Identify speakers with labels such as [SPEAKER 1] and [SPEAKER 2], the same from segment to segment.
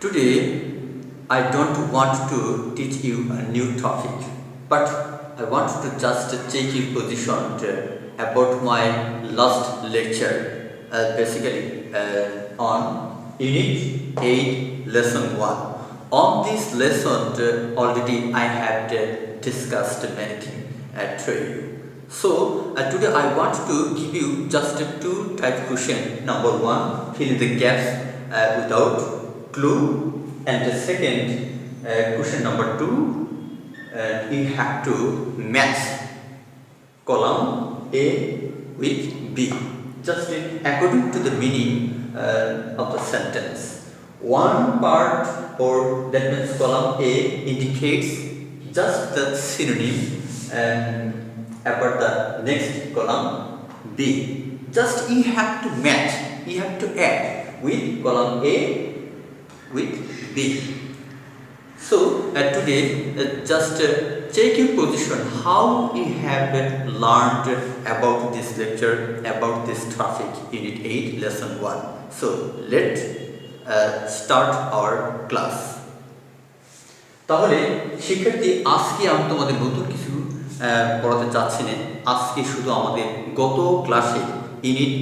[SPEAKER 1] Today, I don't want to teach you a new topic, but I want to just take your position about my last lecture, basically on Unit 8, Lesson 1. On this lesson, already I have discussed many things to you. So, today I want to give you just two type question. Number one, fill in the gaps without clue, and the second question number two, you have to match column A with B, just according to the meaning of the sentence. One part, or that means column A, indicates just the synonym, and about the next column B. Just you have to match, you have to add with column A with B. So today just check your position how you have learned about this lecture, about this topic, Unit 8, Lesson 1. So let's start our class. তাহলে শিক্ষার্থী, আজকে আমি তোমাদের নতুন কিছু পড়াতে চাচ্ছি না। আজকে শুধু আমাদের গত ক্লাসে ইউনিট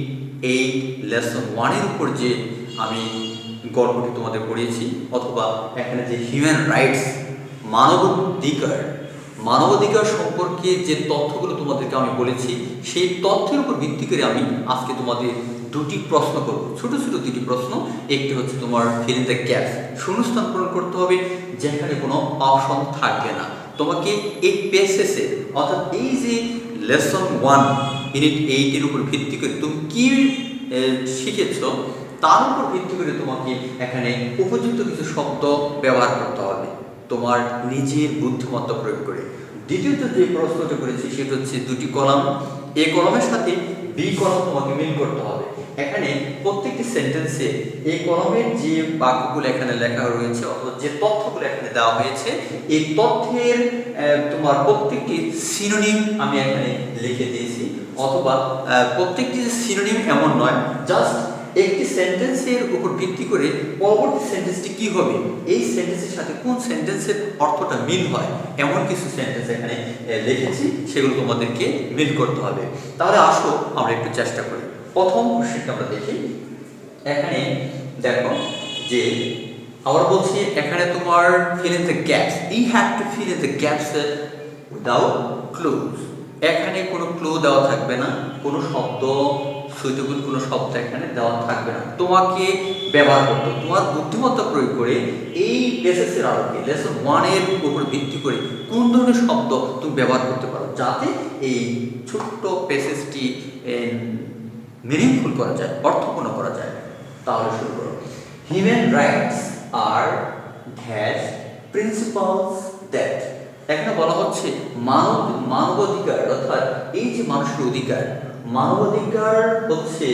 [SPEAKER 1] 8 লেসন 1 এর উপর যে আমি গল্পটি তোমাদের পড়িয়েছি, অথবা এখানে যে হিউম্যান রাইটস, মানবাধিকার সম্পর্কে যে তথ্যগুলো তোমাদেরকে আমি বলেছি, সেই তথ্যের উপর ভিত্তি করে আমি আজকে তোমাদের দুটি প্রশ্ন করব, ছোট ছোট দুটি প্রশ্ন। একটি হচ্ছে তোমার ফিল ইন দ্য গ্যাপস, শূন্যস্থান পূরণ করতে হবে যেখানে কোনো অপশন থাকবে না। তোমাকে এই পেসেসে, অর্থাৎ এই যে লেসন 1 ইউনিট 8 এর উপর ভিত্তি করে তুমি কি শিখেছ, তার উপর ভিত্তি করে তোমাকে এখানে উপযুক্ত কিছু শব্দ ব্যবহার করতে হবে তোমার নিজের বুদ্ধিমত্তা প্রয়োগ করে। দ্বিতীয়ত যে প্রশ্নটা করেছি সেটা হচ্ছে দুটি কলাম, এ কলামের সাথে বি কলাম তোমাকে মিল করতে হবে। এখানে প্রত্যেকটি সেন্টেন্সে এই কলামের যে বাক্যগুলো এখানে লেখা রয়েছে, অথবা যে তথ্যগুলো এখানে দেওয়া হয়েছে, এই তথ্যের তোমার প্রত্যেকটি সিনোনিম আমি এখানে লিখে দিয়েছি। অথবা প্রত্যেকটি সিনোনিম এমন নয়, জাস্ট একটি সেন্টেন্সের উপর ভিত্তি করে পরবর্তী সেন্টেন্সটি কি হবে, এই সেন্টেন্সের সাথে কোন সেন্টেন্সের অর্থটা মিল হয়, এমন কিছু সেন্টেন্স এখানে লিখেছি, সেগুলো তোমাদেরকে মিল করতে হবে। তাহলে আসো আমরা একটু চেষ্টা করি। প্রথম কোশ্চেনটা আমরা দেখি। এখানে দেখো যে আবার বলছি, এখানে তোমার fill in the gaps, you have to fill in the gaps without clues. এখানে কোনো ক্লু দেওয়া থাকবে না, কোনো শব্দ, সুইটেবল কোনো শব্দ এখানে দেওয়া থাকবে না। তোমাকে ব্যবহার করতে, তোমার বুদ্ধিমত্তা প্রয়োগ করে এই বেসিসের আলোকে লেসন 1 এর উপর ভিত্তি করে কোন ধরনের শব্দ তুমি ব্যবহার করতে পারো, যাতে এই ছোট্ট প্যাসেজটি মিনিংফুল করা যায়, অর্থপূর্ণ করা যায়। তাহলে শুরু করো। Human rights are has principles that. এখানে বলা হচ্ছে মানবাধিকার, অর্থাৎ এই যে মানুষের অধিকার, মানবাধিকার হচ্ছে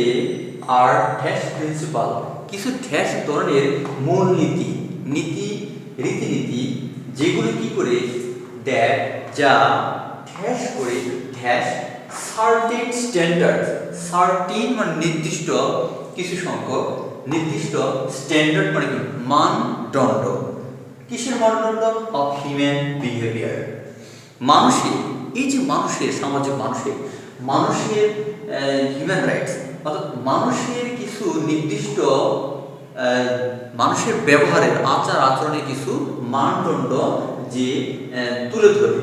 [SPEAKER 1] আর ড্যাশ প্রিন্সিপাল, কিছু ড্যাশ ধরনের মূলনীতি, রীতিনীতি, যেগুলো কি করে দ্যাট, যা ড্যাশ করে ড্যাশ সার্টেন স্ট্যান্ডার্ড, সার্টেন মানে নির্দিষ্ট, কিছু সংখ্যক নির্দিষ্ট, স্ট্যান্ডার্ড মানে কি মানদণ্ড, কিসের মানদণ্ড, অফ হিউম্যান বিহেভিয়ার, মানুষের, এই যে মানুষের, সামাজিক মানুষের হিউম্যান রাইটস, অর্থাৎ মানুষের কিছু নির্দিষ্ট, মানুষের ব্যবহারের, আচার আচরণের কিছু মানদণ্ড যে তুলে ধরে,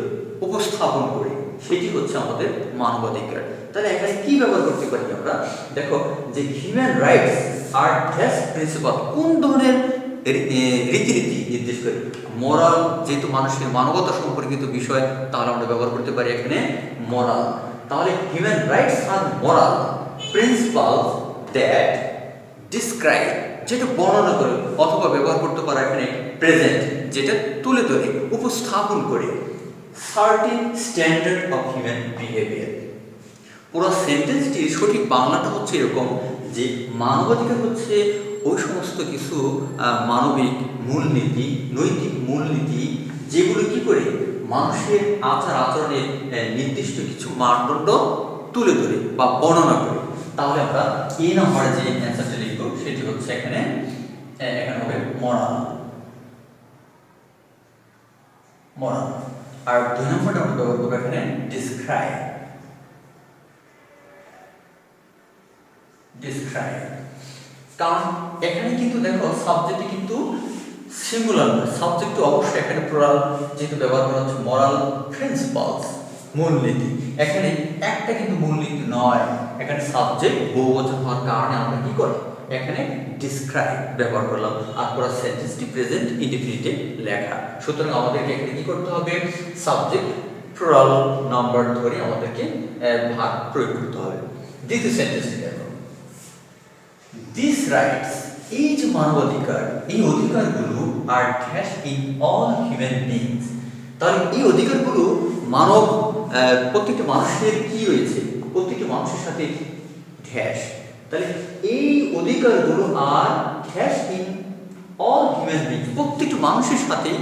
[SPEAKER 1] উপস্থাপন করে, সেটি হচ্ছে আমাদের মানবাধিকার। তাহলে এখানে কি ব্যবহার করতে পারি আমরা? দেখো যে হিউম্যান রাইটস আর ড্যাশ প্রিন্সিপাল, কোন ধরনের রীতিনীতি নির্দেশ করে, মোরাল, যেহেতু মানুষের মানবতা সম্পর্কিত বিষয়, তাহলে আমরা ব্যবহার করতে পারি এখানে মোরাল। তাহলে human rights are moral principles that describe, যেটা বর্ণনা করে, অথবা ব্যবহার করতে পারে এখানে প্রেজেন্ট, যেটা তুলে ধরে, উপস্থাপন করে certain standard of human behaviour. পুরো সেন্টেন্সটির সঠিক বাংলাটা হচ্ছে এরকম যে মানবাধিকার হচ্ছে ওই সমস্ত কিছু মানবিক মূলনীতি, নৈতিক মূলনীতি, যেগুলো কি করে মানুষের আচার আচরণের নির্দিষ্ট কিছু মানদণ্ড তুলে ধরে বা বর্ণনা করে। তাহলে আমরা এই নম্বরে যে অ্যান্সারটা লিখব সেটি হচ্ছে এখানে হবে মোরাল। moral। আর 2 নম্বরটা আমরা ব্যবহার করব এখানে describe। কারণ এখানে কিন্তু দেখো সাবজেক্টে কিন্তু সিঙ্গুলার না, সাবজেক্ট অবশ্যই এখানে প্লুরাল যেহেতু ব্যবহার করা হচ্ছে moral principles, মূলনীতি। এখানে একটা কিন্তু মূলনীতি নয়, এখানে সাবজেক্ট বহুবচন হওয়ার কারণে আমরা কি করি এখানে describe ব্যবহার করলাম, আর পুরো সেন্টেন্সটি প্রেজেন্ট ইনডিফিনিটে লেখা। সুতরাং আমাদেরকে এখানে কি করতে হবে, সাবজেক্ট প্লুরাল নাম্বার ধরে আমাদেরকে ভাগ প্রয়োগ করতে হবে। দ্বিতীয় সেন্টেন্সটি দেখো, দিস রাইটস, এই যে মানবাধিকার, এই অধিকারগুলো are dash in all human beings. তাহলে এই অধিকারগুলো মানব প্রত্যেকটা মানুষের কি রয়েছে, প্রত্যেকটা মানুষের সাথে ড্যাশ। তাহলে এই অধিকারগুলো are dash in all human beings, প্রত্যেকটা মানুষের সাথেই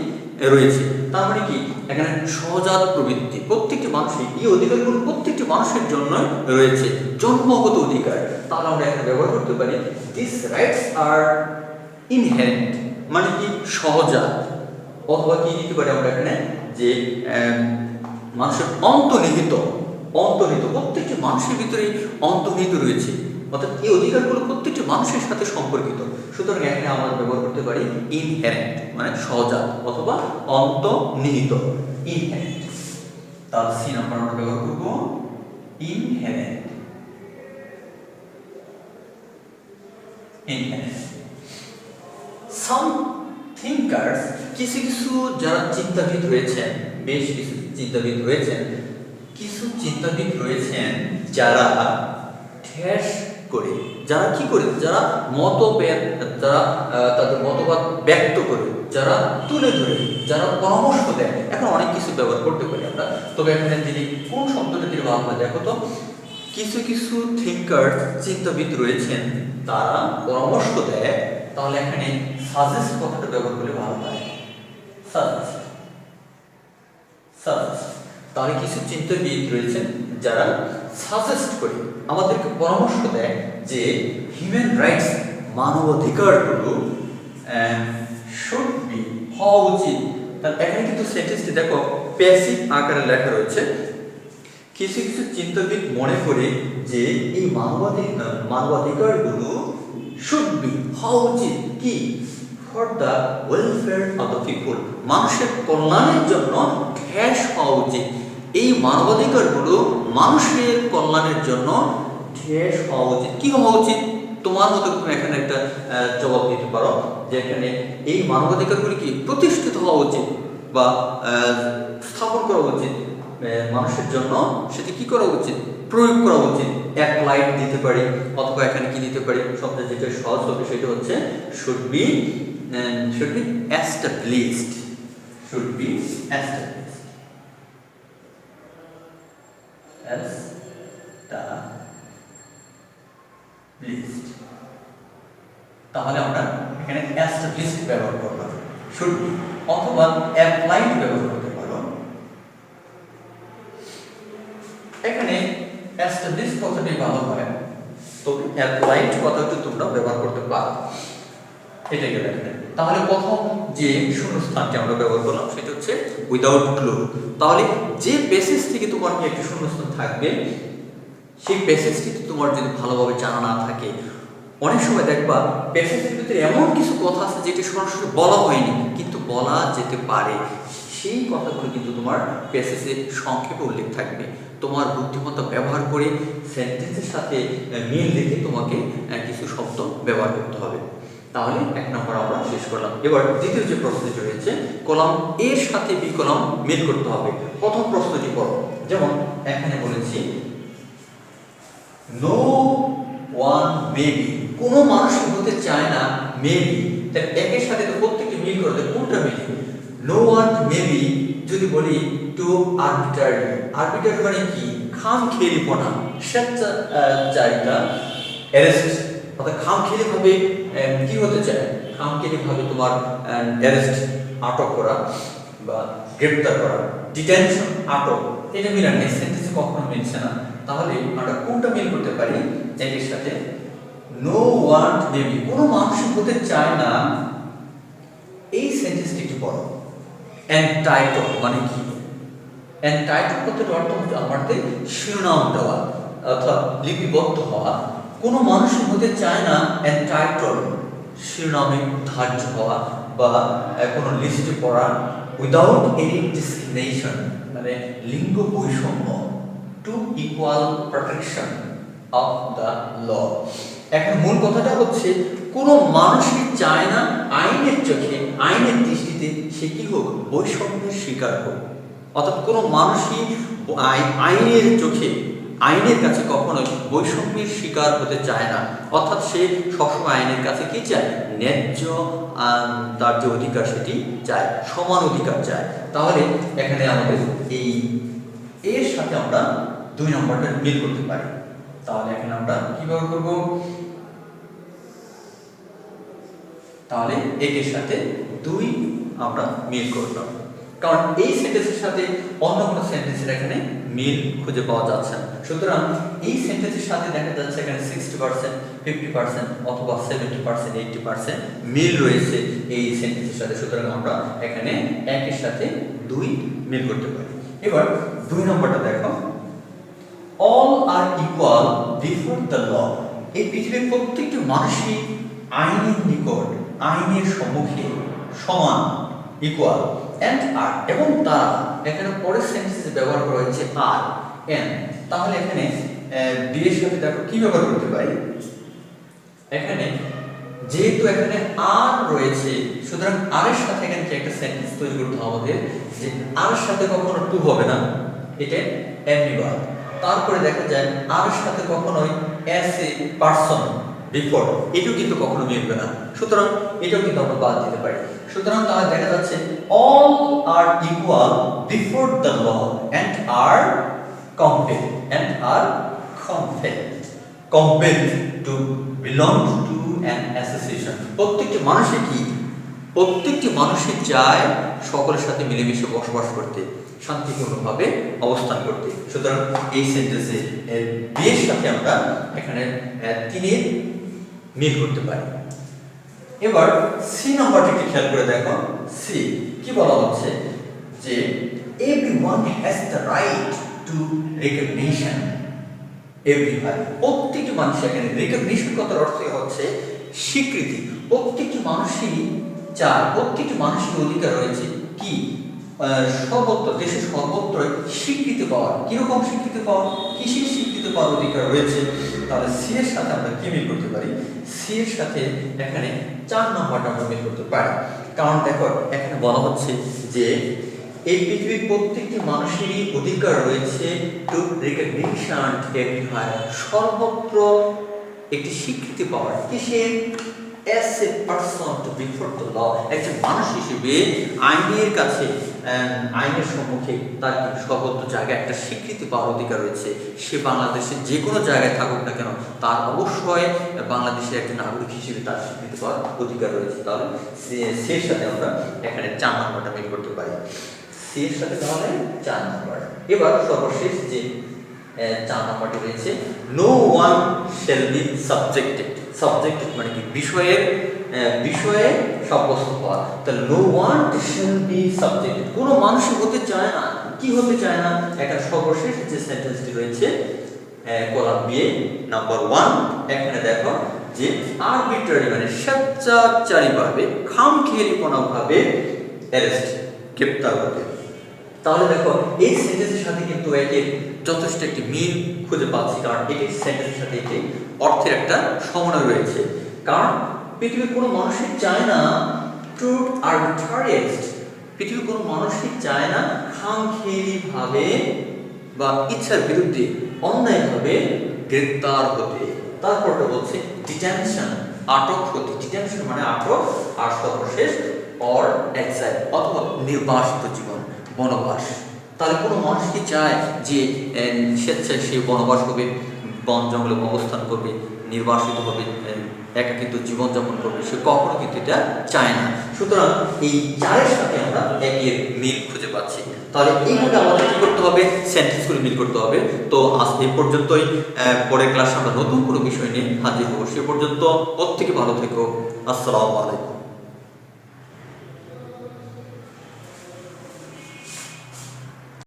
[SPEAKER 1] রয়েছে। তার মানে কি এখানে সহজাত প্রবৃত্তি, প্রত্যেকটি মানুষের এই অধিকারগুলো প্রত্যেকটি মানুষের জন্য রয়েছে, জন্মগত অধিকার। তাহলে আমরা এখানে ব্যবহার করতে পারি দিস রাইটস আর ইনহেরেন্ট, মানে কি সহজাত, অথবা কি নিতে পারি আমরা এখানে যে মানুষের অন্তর্নিহিত, প্রত্যেকটি মানুষের ভিতরে অন্তর্নিহিত রয়েছে, অর্থাৎ এই অধিকারগুলো প্রত্যেকটি মানুষের সাথে সম্পর্কিত। সুতরাং এখানে আমরা ব্যবহার করতে পারি ইনহেরেন্ট, মানে সহজাত অথবা অন্তর্নিহিত, ইনহেরেন্ট। তাহলে সি নাম্বার আমরা ব্যবহার করব ইনহেরেন্ট। সাম থিঙ্কার্স, কিছু যারা চিন্তাবিদ রয়েছেন, বেশ কিছু চিন্তাবিদ রয়েছেন, যারা ঠেস করে, যারা কি করে, যারা মতভেদ, যারা তাদের মতবাদ ব্যক্ত করে, যারা তুলে ধরে, যারা পরামর্শ দেয়। এখন অনেক কিছু ব্যবহার করতে পারি আমরা, তবে এখানে যদি কোন শব্দটা দিয়ে ভালো হয় দেখো তো, কিছু থিঙ্কার, চিন্তাবিদ রয়েছেন, তারা পরামর্শ দেয়। তাহলে এখানে সাজেস্ট কথাটা ব্যবহার করলে ভালো হয়, সাজেস্ট। তাহলে কিছু চিন্তাবিদ রয়েছেন যারা সাজেস্ট করে, আমাদেরকে পরামর্শ দেয় যে হিউম্যান রাইটস, মানবাধিকারগুলো শুড বি, হওয়া উচিত। তাহলে এখানে কিন্তু সেন্টেন্সটি দেখো প্যাসিভ আকারে লেখা রয়েছে। কিছু চিন্তাবিদ মনে করে যে এই মানবাধিকারগুলো শুড বি, হওয়া উচিত কি, for the welfare of the people, মানুষের কল্যাণের জন্য ঠেস হওয়া উচিত। এই মানবাধিকারগুলো মানুষের কল্যাণের জন্য ঠেস হওয়া উচিত। কি হওয়া উচিত? তোমার মতো তুমি এখানে একটা জবাব দিতে পারো যে এখানে এই মানবাধিকারগুলি কি প্রতিষ্ঠিত হওয়া উচিত বা স্থাপন করা উচিত মানুষের জন্য, সেটা কি করা উচিত, প্রয়োগ করা উচিত। অ্যাপ্লাইড দিতে পারি, অথবা এখানে কি দিতে পারি, সবচেয়ে যেটা সহজ হবে সেটা হচ্ছে should be established, should be established, তাহলে আমরা এখানে established ব্যবহার করলাম, should be, অথবা applied ব্যবহার করতে পারো। এখানে established কথাটি ভালো হয়, তবে applied কথাটি তোমরা ব্যবহার করতে পারো। এটা গেল এখানে। তাহলে প্রথম যে শূন্যস্থানটি আমরা ব্যবহার করলাম সেটা হচ্ছে উইদাউট ক্লু। তাহলে যে প্যাসেজ থেকে তোমার কি একটা শূন্যস্থান থাকবে, সেই প্যাসেজটি তোমার যদি ভালোভাবে জানা না থাকে, অনেক সময় দেখবা প্যাসেজের ভিতরে এমন কিছু কথা আছে যেটা সরাসরি বলা হয়নি কিন্তু বলা যেতে পারে, সেই কথাগুলো কিন্তু তোমার প্যাসেজে সংক্ষেপে উল্লেখ থাকবে। তোমার বুদ্ধিমত্তা ব্যবহার করে সেন্টেন্সের সাথে মিল রেখে তোমাকে কিছু শব্দ ব্যবহার করতে হবে। তাহলে এক নম্বর আমরা শেষ করলাম। এবার দ্বিতীয় যে প্রশ্নটি রয়েছে, কলাম এর সাথে বি কলাম মিল করতে হবে। প্রথম প্রশ্নটি পড়ো, যেমন এখানে বলেছি নো ওয়ান মেবি, কোনো মানুষ হতে চায় না মেবি, তাই একের সাথে তো প্রত্যেকটি মিল করতে, কোনটা মিল? নো ওয়ান মেবি যদি বলি টু আরবিট্রারি, আরবিট্রারি মানে কি, খামখেয়ালিপনা, স্বেচ্ছাচারিতা, অ্যারেস্ট, অর্থাৎ খামখেয়ালিভাবে কি হতে চায়, খামখেয়ালিভাবে তোমার অ্যারেস্ট, আটক করা বা গ্রেপ্তার করা, ডিটেনশন, আটক, এটা মিলে নেই, সেন্টেন্সে কখনো মিলছে না। তাহলে আমরা কোনটা মিল করতে পারি এর সাথে? নো ওয়ান মেবি, কোনো মানুষ হতে চায় না, এই সেন্টেন্সটি একটু পড়ো। এন্টাইটল মানে কি? এন্টাইটল কথার অর্থ হচ্ছে আমাদের শিরোনাম দেওয়া অর্থাৎ লিপিবদ্ধ হওয়া। কোনো মানুষ হতে চায় না এন্টাইটল শিরোনামে ধার্য হওয়া বা কোনো লিস্টে পড়া উইদাউট এনি ডিসক্রিমিনেশন মানে লিঙ্গ বৈষম্য to equal protection of the law. এখন মূল কথাটা হচ্ছে কোনো মানুষই চায় না আইনের চোখে আইনের দৃষ্টিতে সে কি হোক বৈষম্যের শিকার হোক। অর্থাৎ কোনো মানুষই আইনের চোখে আইনের কাছে কখনোই বৈষম্যের শিকার হতে চায় না। অর্থাৎ সে সবসময় আইনের কাছে কি চায়? ন্যায্য তার যে অধিকার সেটি চায়, সমান অধিকার চায়। তাহলে এখানে আমাদের এই এর সাথে আমরা 2 নম্বরটা মিল করতে পারি। তাহলে এখানে আমরা কিভাবে করব? তাহলে একের সাথে 2 আমরা মিল করলাম, কারণ এই সেন্টেন্সের সাথে অন্য কোনো সেন্টেন্সের এখানে মিল খুঁজে পাওয়া যাচ্ছে না। সুতরাং এই সেন্টেন্সের সাথে দেখা যাচ্ছে এখানে 60%, 50% অথবা 70%, 80% মিল রয়েছে এই সেন্টেন্সের সাথে। সুতরাং আমরা এখানে একের সাথে 2 মিল করতে পারি। এবার 2 নম্বরটা দেখো, all are equal before the law. এই পৃথিবীর প্রত্যেকটি মানুষই আইনের নিকট আইনের সম্মুখে সমান, ইকুয়াল এন্ড আর, এবং তারা এখানে পরের সেন্টেন্সে ব্যবহার করা হয়েছে আর এন। তাহলে এখানে বি এর সাথে দেখো কি ব্যবহার করতে পারি? এখানে যেহেতু এখানে আর রয়েছে সুতরাং আর এর সাথে এখানে একটা সেন্টেন্স তৈরি করতে হবে আমাদের, যে আর এর সাথে কখনো টু হবে না, এটা এমনিবার। তারপরে দেখা যায় আর এর সাথে কখনোই এস এ পারসন বিফোর, এটাও কিন্তু কখনো মিলবে না। সুতরাং এটাও কিন্তু আমরা বাদ দিতে পারি। সুতরাং তাহলে দেখা যাচ্ছে all are equal before the law and are compel to belong to an association. প্রত্যেকটি মানুষই চায় সকলের সাথে মিলেমিশে বসবাস করতে, শান্তিপূর্ণভাবে অবস্থান করতে। সুতরাং এই সেন্টেন্সে বি এর সাথে আমরা এখানে 3 মিল করতে পারি। এবার সি নাম্বারটি খেয়াল করে দেখো, সি কি বলা হচ্ছে? যে everyone has the right two recognition. Everyone প্রত্যেকটি মানুষ, এখানে রিকগনিশন কথার অর্থ হচ্ছে স্বীকৃতি। প্রত্যেকটি মানুষই চায়, প্রত্যেকটি মানুষের অধিকার রয়েছে কি সর্বত্র দেশের সর্বত্রই স্বীকৃতি পাওয়ার। কিরকম স্বীকৃতি পাওয়ার? কিসের স্বীকৃতি পাওয়ার অধিকার রয়েছে? তাহলে সি এর সাথে আমরা কি মিল করতে পারি? সি এর সাথে এখানে 4 নম্বরটা আমরা মিল করতে পারি। কারণ দেখো এখানে বলা হচ্ছে যে এই পৃথিবীর প্রত্যেকটি মানুষেরই অধিকার রয়েছে টু রিকগনিশন এভরিওয়্যার, সর্বত্র একটি স্বীকৃতি পাওয়ার। কিসের? as a person to before the law, একজন মানুষ হিসেবে আইনের কাছে আইনের সম্মুখে তার সর্বত্র জায়গায় একটা স্বীকৃতি পাওয়ার অধিকার রয়েছে। সে বাংলাদেশের যে কোনো জায়গায় থাকুক না কেন তার অবশ্যই বাংলাদেশের একজন নাগরিক হিসেবে তার স্বীকৃতি পাওয়ার অধিকার রয়েছে। তাহলে সে সাথে আমরা এখানে 4 নম্বরটা মিল করতে পারি। সি এর সাথে তাহলে 4 নম্বর। এবার সর্বশেষ যে 4 নম্বরটি রয়েছে, no one shall be subjected. Subjected মানে কি? বিষয়ে সাব্যস্ত হওয়া। তাহলে no one shall be subjected, কোনো মানুষ হতে চায় না। কি হতে চায় না? একটা সর্বশেষ যে সেন্টেন্সটি রয়েছে কলাম বি নাম্বার 1, এখানে দেখো যে আরবিট্রারি মানে স্বেচ্ছাচারীভাবে খামখেয়ালিপনাভাবে অ্যারেস্ট, গ্রেপ্তার হতে। তাহলে দেখো এই সেন্টেন্সের সাথে কিন্তু একে যথেষ্ট একটি মিল খুঁজে পাচ্ছি, কারণ এটি সেন্টেন্সের সাথে একটি অর্থের একটা সমন্বয় রয়েছে। কারণ পৃথিবীর কোনো মানুষই চায় না টু আরবিট্রারি অ্যারেস্ট, পৃথিবীর কোনো মানুষই চায় না খামখেয়ালিভাবে বা ইচ্ছার বিরুদ্ধে অন্যায়ভাবে গ্রেপ্তার হতে। তারপরটা বলছে ডিটেনশন, আটক হতে। ডিটেনশন মানে আটক, আর সর্বশেষ অর এক্সাইল অথবা নির্বাসিত জীবন, বনবাস। তাহলে কোনো মানুষ কি চায় যে স্বেচ্ছায় সে বনবাস হবে, বন জঙ্গলে অবস্থান করবে, নির্বাসিত হবে, একাকিত্ব জীবনযাপন করবে? সে কখনো কিন্তু এটা চায় না। সুতরাং এই 4-এর সাথে আমরা একের মিল খুঁজে পাচ্ছি। তাহলে এইভাবে আমাদের কি করতে হবে? সেন্টেন্সগুলো মিল করতে হবে। তো আজ এই পর্যন্তই। পরের ক্লাসে আমরা নতুন কোনো বিষয় নিয়ে হাজির হবো। সে পর্যন্ত প্রত্যেকে ভালো থেকো। আসসালামু আলাইকুম।